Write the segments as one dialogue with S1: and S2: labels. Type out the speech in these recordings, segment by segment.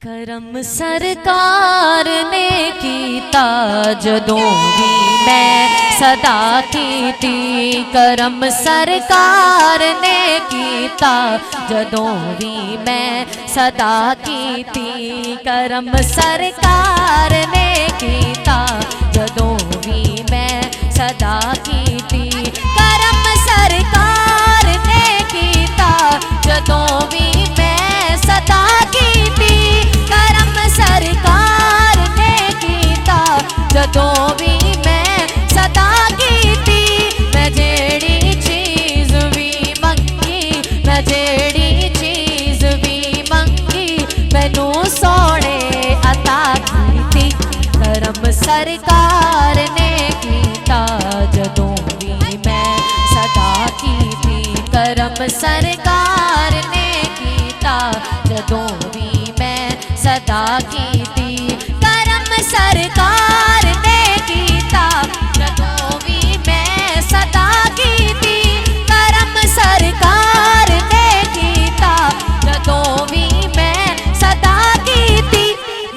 S1: करम सरकार ने कीता जदों भी मैं सदा कीती। करम सरकार ने कीता जदों भी मैं सदा कीती। करम सरकार ने कीता जदों भी मैं सदा कीती। करम सरकार ने कीता जदों भी मैं सदा कीती। करम सरकार ने कीता जदों भी मैं सदा कीती। मैं जेड़ी चीज भी मंगी, मैं जेड़ी चीज भी मंगी, मैनू सोने अता कीती। करम सरकार ने कीता जदों भी मैं सदा कीती। करम सरकार ने कीता जदों भी मैं सदा कीती। करम सरकार ने कीता जदों भी मैं सदा कीती। करम सरकार ने कीता जदों भी मैं सदा कीती।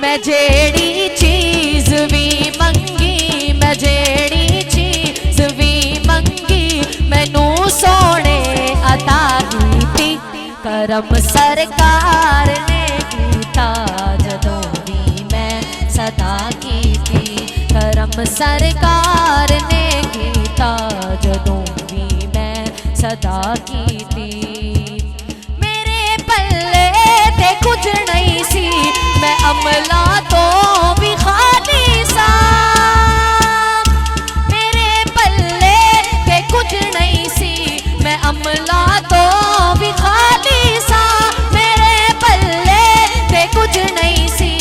S1: मैं जेड़ी चीज भी मंगी, मैं जेड़ी चीज भी मंगी, मैनू सोने अता कीती। करम सरकार ने कीता जदों भी मैं सदा कीती। करम सरकार ने कीता जदों भी मैं सदा कीती। मेरे पल्ले ते कुछ नहीं सी, मैं अमला तो भी खाली सा। मेरे पल्ले ते कुछ नहीं सी, मैं अमला तो भी खाली सा। मेरे पल्ले ते कुछ नहीं सी,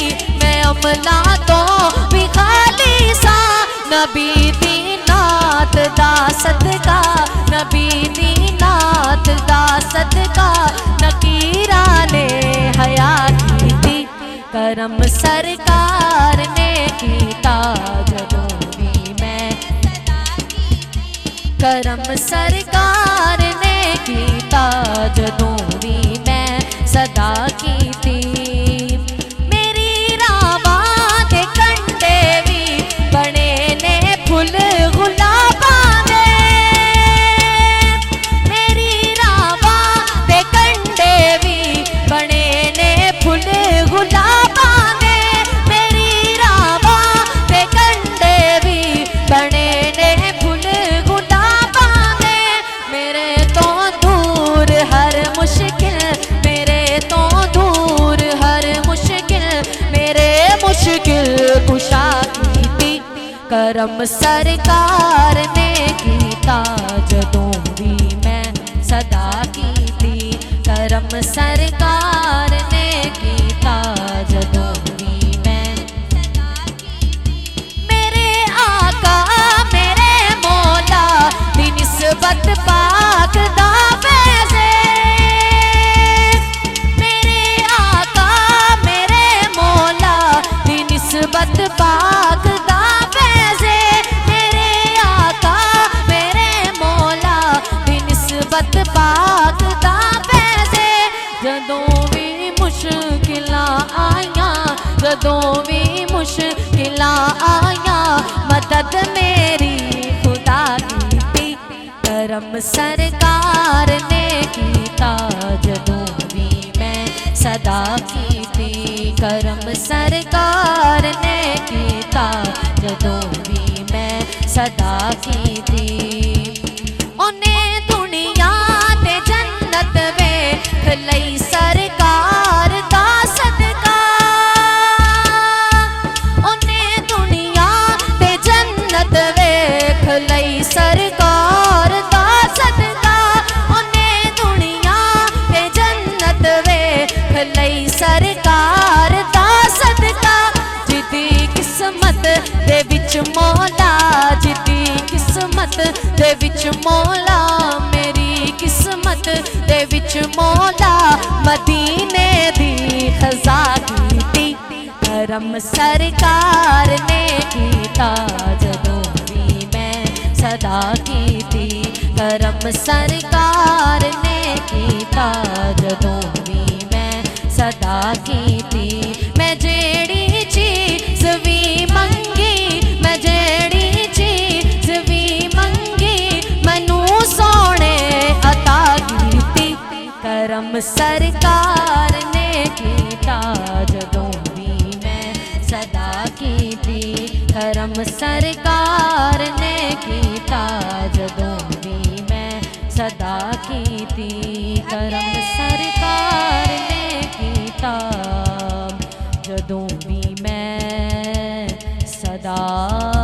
S1: मैं अमला तो भी खाली सा। नबी दी नात दा सदका, नबी दी नात दा सदका, नकीरा ने हया कीती। करम सरकार ने कीता जदों भी मैं सदा कीती। करम सरकार ने कीता जदों भी मैं सदा कीती। मेरी रावां दे कंडे भी बने ने फुल गुलाबां दे। मेरी रावां दे कंडे भी बने ने फुल गुलाबां दे। मेरी रावां दे कंडे भी बने ने फुल गुलाबां दे। मेरे तो दूर हर मुश्किल, मेरे तो दूर हर मुश्किल, मेरे मुश्किल कुशा कीती। करम सरकार ने कीता जदों भी मैं सदा कीती। करम सरकार ने कीता जदों भी मैं सदा कीती। मेरे आका मेरे मौला दी निस्बत पाक दा फैज़े। मेरे आका मेरे मौला दी निस्बत पाक दा फैज़े। मेरे आका मेरे मौला दी निस्बत पाक दा फैज़े। जदों भी मुश्किलां आईयां, जदों भी मुश्किलां आईयां, मदद मेरी खुदा कीती। करम सरकार ने कीता जदों भी मैं सदा कीती। करम सरकार ने कीता जदों भी मैं सदा कीती। ओने दुनिया ते जन्नत वेख लई सरकार दा सदका। ओने दुनिया ते जन्नत वेख लई सरकार दा सदका। ओने दुनिया ते जन्नत वेख लई सरकार दा सदका। जिदी किस्मत दे विच मौला, जिदी किस्मत दे विच मौला, मेरी किस्मत दे विच मौला मदीने दी खज़ा कीती। करम सरकार ने कीता जदों भी मैं सदा कीती। करम सरकार ने कीता जदों भी मैं सदा कीती। धर्म सरकार ने कीता जदों भी मैं सदा कीती धर्म सरकार ने कीता जदों भी मैं सदा कीती धर्म सरकार ने कीता जदों भी मैं सदा